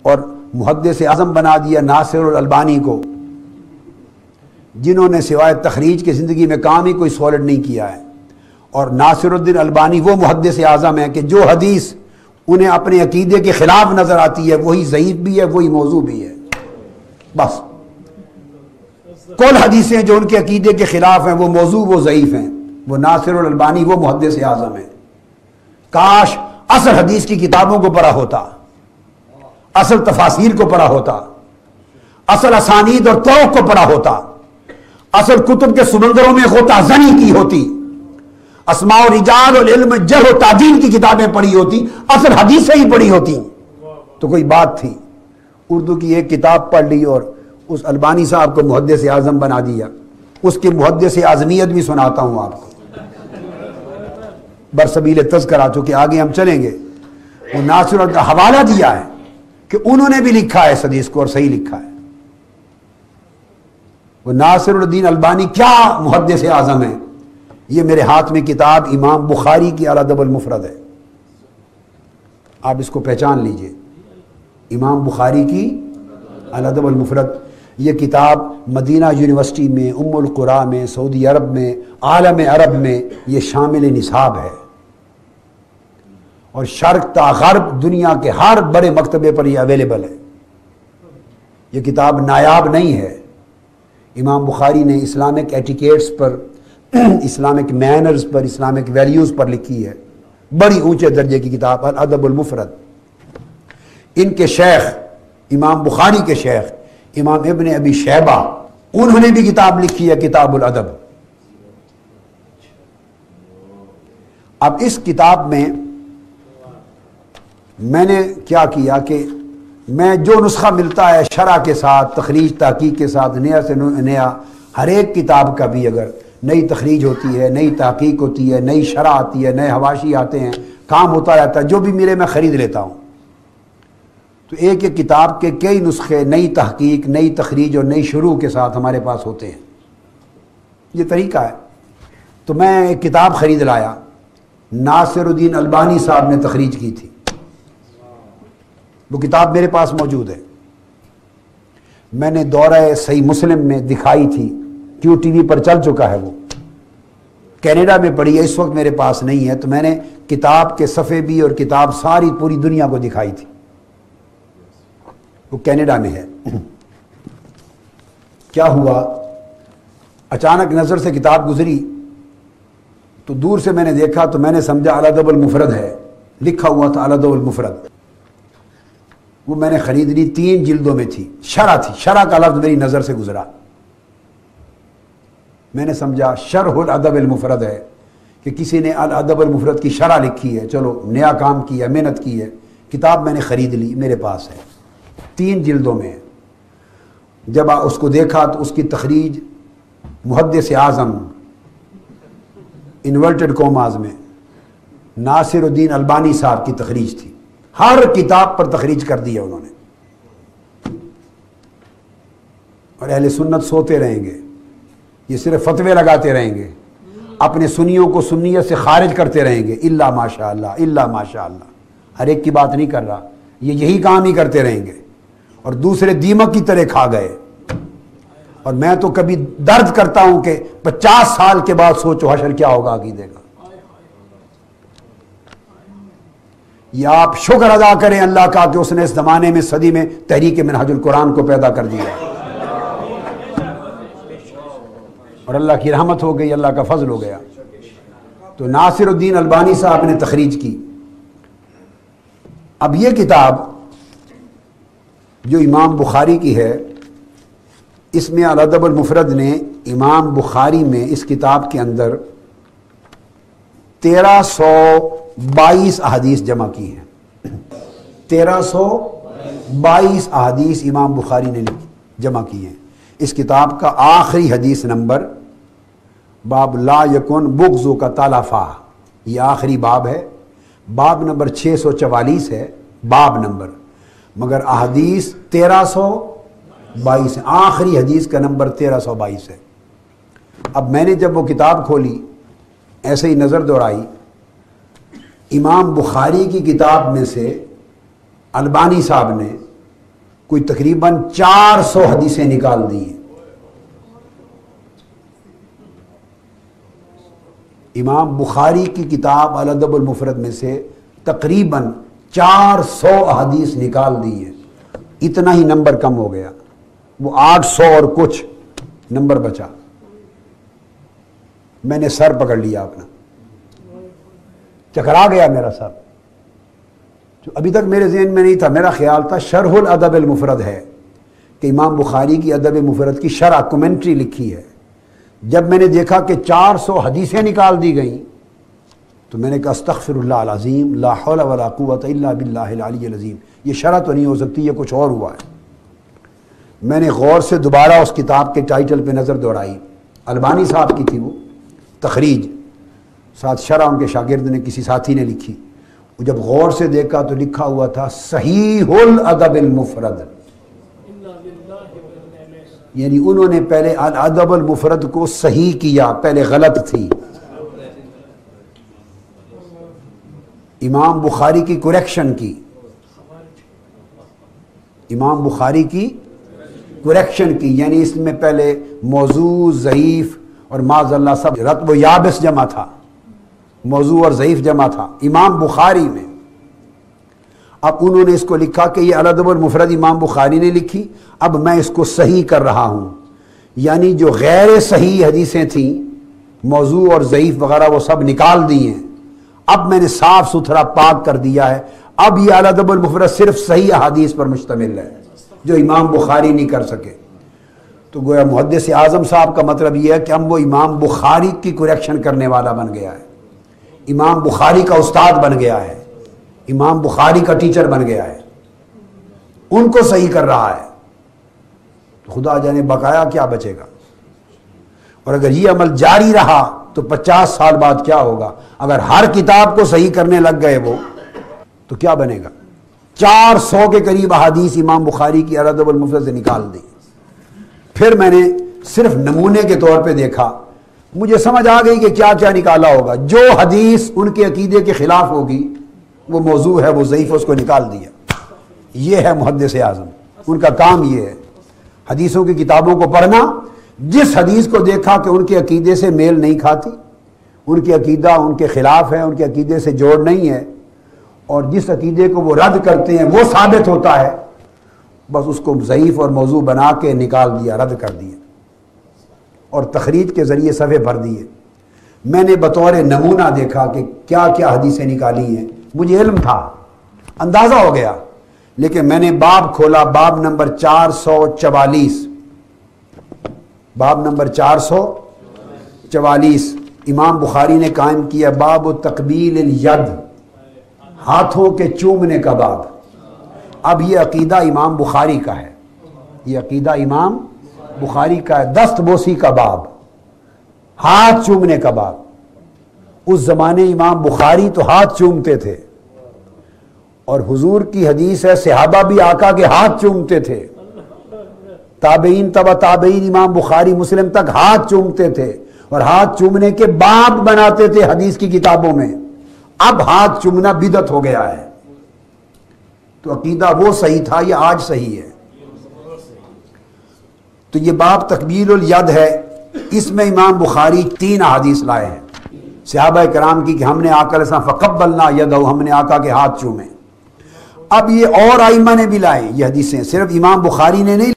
اور محدث اعظم بنا دیا ناصر الالبانی کو، جنہوں نے سوائے تخریج کی زندگی میں کام ہی کوئی سالڈ نہیں کیا ہے. اور ناصر الدین البانی وہ محدث اعظم ہیں کہ جو حدیث انہیں اپنے عقیدے کے خلاف نظر آتی ہے وہی ضعیف بھی ہے، وہی موضوع بھی ہے. بس کل حدیثیں جو ان کے عقیدے کے خلاف ہیں وہ موضوع، وہ ضعیف ہیں. وہ ناصر الالبانی وہ محدث اعظم ہیں. کاش اصل حدیث کی کتابوں کو پڑھا ہوتا، اصل تفاسیر کو پڑھا ہوتا، اصل اسانید اور طرق کو پڑھا ہوتا، اصل کتب کے سمندروں میں غوطہ زنی کی ہوتی، اسماء و رجال اور علم جرح و تعدیل کی کتابیں پڑھی ہوتی، اصل حدیثیں ہی پڑھی ہوتی تو کوئی بات تھی. اردو کی ایک کتاب پڑھ لی اور اس البانی صاحب کو محدث اعظم بنا دیا. اس کی محدث اعظمیت بھی سناتا ہوں آپ کو برسبیل تذکرہ، چونکہ آگے ہم چلیں گے. وہ ناصر کا حوالہ دیا ہے کہ انہوں نے بھی لکھا ہے اس حدیث کو اور صحیح لکھا ہے. وہ ناصر الدین البانی کیا محدث اعظم ہے. یہ میرے ہاتھ میں کتاب امام بخاری کی الادب المفرد ہے، آپ اس کو پہچان لیجئے. امام بخاری کی الادب المفرد، یہ کتاب مدینہ یونیورسٹی میں، ام القریٰ میں، سعودی عرب میں، عالم عرب میں یہ شامل نصاب ہے. اور شرق تا غرب دنیا کے ہر بڑے مکتبے پر یہ اویلیبل ہے. یہ کتاب نایاب نہیں ہے. امام بخاری نے اسلامک ایٹیکیٹس پر، اسلامک مینرز پر، اسلامک ویلیوز پر لکھی ہے. بڑی اونچے درجے کی کتاب الادب المفرد. ان کے شیخ امام بخاری کے شیخ امام ابن ابی شیبہ، انہوں نے بھی کتاب لکھی ہے کتاب الادب. اب اس کتاب میں میں نے کیا کیا کہ میں جو نسخہ ملتا ہے شرح کے ساتھ، تخریج تحقیق کے ساتھ، نیا سے نیا، ہر ایک کتاب کا بھی اگر نئی تخریج ہوتی ہے، نئی تحقیق ہوتی ہے، نئی شرح آتی ہے، نئے حواشی آتے ہیں، کام ہوتا رہتا ہے، جو بھی ملے میں خرید لیتا ہوں. تو ایک ایک کتاب کے کئی نسخے، نئی تحقیق، نئی تخریج اور نئی شروع کے ساتھ ہمارے پاس ہوتے ہیں. یہ طریقہ ہے. تو میں ایک کتاب خرید لایا، ناصر الدین البانی صاحب نے تخریج کی تھی. وہ کتاب میرے پاس موجود ہے. میں نے دورہ صحیح مسلم میں دکھائی تھی، کیو ٹی وی پر چل چکا ہے. وہ کینیڈا میں پڑھی ہے، اس وقت میرے پاس نہیں ہے. تو میں نے کتاب کے صفحے بھی اور کتاب ساری پوری دنیا کو دکھائی تھی. وہ کینیڈا میں ہے. کیا ہوا، اچانک نظر سے کتاب گزری تو دور سے میں نے دیکھا تو میں نے سمجھا الادب المفرد ہے، لکھا ہوا تھا الادب المفرد. وہ میں نے خرید لی، 3 جلدوں میں تھی. شرح تھی، شرح کا لفظ میری نظر سے گزرا. میں نے سمجھا شرح الادب المفرد ہے کہ کسی نے الادب المفرد کی شرح لکھی ہے. چلو نیا کام کیا، محنت کی ہے. کتاب میں نے خرید لی، میرے پاس ہے، 3 جلدوں میں. جب اس کو دیکھا تو اس کی تخریج محدث اعظم انورٹڈ کوماز میں ناصر الدین البانی صاحب کی تخریج تھی. ہر کتاب پر تخریج کر دی ہے انہوں نے. اور اہل سنت سوتے رہیں گے، یہ صرف فتوے لگاتے رہیں گے، اپنے سنیوں کو سنیت سے خارج کرتے رہیں گے. الا ماشاء اللہ، الا ماشاء اللہ. ہر ایک کی بات نہیں کر رہا، یہ یہی کام ہی کرتے رہیں گے اور دوسرے دیمک کی طرح کھا گئے. اور میں تو کبھی درد کرتا ہوں کہ 50 سال کے بعد سوچو حشر کیا ہوگا عقیدے کا. یا آپ شکر ادا کریں اللہ کا کہ اس نے اس زمانے میں، صدی میں تحریک منہاج القرآن کو پیدا کر دیا اور اللہ کی رحمت ہو گئی، اللہ کا فضل ہو گیا. تو ناصر الدین البانی صاحب نے تخریج کی. اب یہ کتاب جو امام بخاری کی ہے، اس میں الادب المفرد نے امام بخاری میں اس کتاب کے اندر 1322 احادیث جمع کی ہیں. 1322 احادیث امام بخاری نے جمع کی ہیں. اس کتاب کا آخری حدیث نمبر باب لا یکن بغض کا تالافا، یہ آخری باب ہے. باب نمبر 644 ہے باب نمبر، مگر احادیث 1322 ہیں. آخری حدیث کا نمبر 1322 ہے. اب میں نے جب وہ کتاب کھولی، ایسے ہی نظر دوڑائی، امام بخاری کی کتاب میں سے البانی صاحب نے کوئی تقریباً 400 حدیثیں نکال دی ہیں۔ امام بخاری کی کتاب الادب المفرد میں سے تقریباً 400 احادیث نکال دی ہیں۔ اتنا ہی نمبر کم ہو گیا، وہ 800 اور کچھ نمبر بچا۔ میں نے سر پکڑ لیا اپنا، چکرا گیا میرا سر، جو ابھی تک میرے ذہن میں نہیں تھا۔ میرا خیال تھا شرح الادب المفرد ہے کہ امام بخاری کی ادب مفرد کی شرح کومنٹری لکھی ہے۔ جب میں نے دیکھا کہ 400 حدیثیں نکال دی گئیں تو میں نے کہا استغفر اللہ العظیم لا حول ولا قوت الا باللہ العلی العظیم، یہ شرح تو نہیں ہو سکتی، یہ کچھ اور ہوا ہے۔ میں نے غور سے دوبارہ اس کتاب کے ٹائٹل پہ نظر دوڑائی، البانی صاحب کی تھی وہ، تخریج، ساتھ شرح ان کے شاگرد نے کسی ساتھی نے لکھی۔ جب غور سے دیکھا تو لکھا ہوا تھا صحیح الادب المفرد، یعنی انہوں نے پہلے الادب المفرد کو صحیح کیا، پہلے غلط تھی۔ امام بخاری کی کریکشن کی، امام بخاری کی کریکشن کی، یعنی اس میں پہلے موضوع، ضعیف اور معاذ اللہ سب رطب و یابس جمع تھا، موضوع اور ضعیف جمع تھا امام بخاری میں۔ اب انہوں نے اس کو لکھا کہ یہ الادب المفرد امام بخاری نے لکھی، اب میں اس کو صحیح کر رہا ہوں، یعنی جو غیر صحیح حدیثیں تھیں، موضوع اور ضعیف وغیرہ، وہ سب نکال دی ہیں۔ اب میں نے صاف ستھرا پاک کر دیا ہے، اب یہ الادب المفرد صرف صحیح احادیث پر مشتمل ہے جو امام بخاری نہیں کر سکے۔ تو گویا محدث اعظم صاحب کا مطلب یہ ہے کہ اب وہ امام بخاری کی کریکشن کرنے والا بن گیا ہے، امام بخاری کا استاد بن گیا ہے، امام بخاری کا ٹیچر بن گیا ہے، ان کو صحیح کر رہا ہے۔ تو خدا جانے بقایا کیا بچے گا، اور اگر یہ عمل جاری رہا تو 50 سال بعد کیا ہوگا؟ اگر ہر کتاب کو صحیح کرنے لگ گئے وہ، تو کیا بنے گا؟ 400 کے قریب احادیث امام بخاری کی الادب المفرد سے نکال دی۔ پھر میں نے صرف نمونے کے طور پہ دیکھا، مجھے سمجھ آ گئی کہ کیا کیا نکالا ہوگا۔ جو حدیث ان کے عقیدے کے خلاف ہوگی وہ موضوع ہے، وہ ضعیف، اس کو نکال دیا۔ یہ ہے محدث اعظم، ان کا کام یہ ہے، حدیثوں کی کتابوں کو پڑھنا، جس حدیث کو دیکھا کہ ان کے عقیدے سے میل نہیں کھاتی، ان کے عقیدہ ان کے خلاف ہے، ان کے عقیدے سے جوڑ نہیں ہے، اور جس عقیدے کو وہ رد کرتے ہیں وہ ثابت ہوتا ہے، بس اس کو ضعیف اور موضوع بنا کے نکال دیا، رد کر دیا، اور تخریج کے ذریعے صفحے بھر دیے۔ میں نے بطور نمونہ دیکھا کہ کیا کیا حدیثیں نکالی ہیں، مجھے علم تھا، اندازہ ہو گیا، لیکن میں نے باب کھولا، باب نمبر 444، باب نمبر 444 امام بخاری نے قائم کیا، باب تقبیل الید، ہاتھوں کے چومنے کا باب۔ اب یہ عقیدہ امام بخاری کا ہے، یہ عقیدہ امام بخاری کا ہے، دست بوسی کا باب، ہاتھ چومنے کا باب۔ اس زمانے امام بخاری تو ہاتھ چومتے تھے، اور حضور کی حدیث ہے صحابہ بھی آقا کے ہاتھ چومتے تھے، تابعین تبع تابعین امام بخاری مسلم تک ہاتھ چومتے تھے، اور ہاتھ چومنے کے باب بناتے تھے حدیث کی کتابوں میں۔ اب ہاتھ چومنا بدعت ہو گیا ہے، تو عقیدہ وہ صحیح تھا، یہ آج صحیح ہے۔ تو یہ باب تقبیل الید ہے، اس میں امام بخاری 3 احادیث لائے ہیں صحابہ کرام کی کہ ہم نے آقا علیہ السلام فقبلنا یدہ، ہم نے آقا کے ہاتھ چومے۔ اب یہ اور ائمہ نے بھی لائے یہ حدیثیں، صرف امام بخاری نے نہیں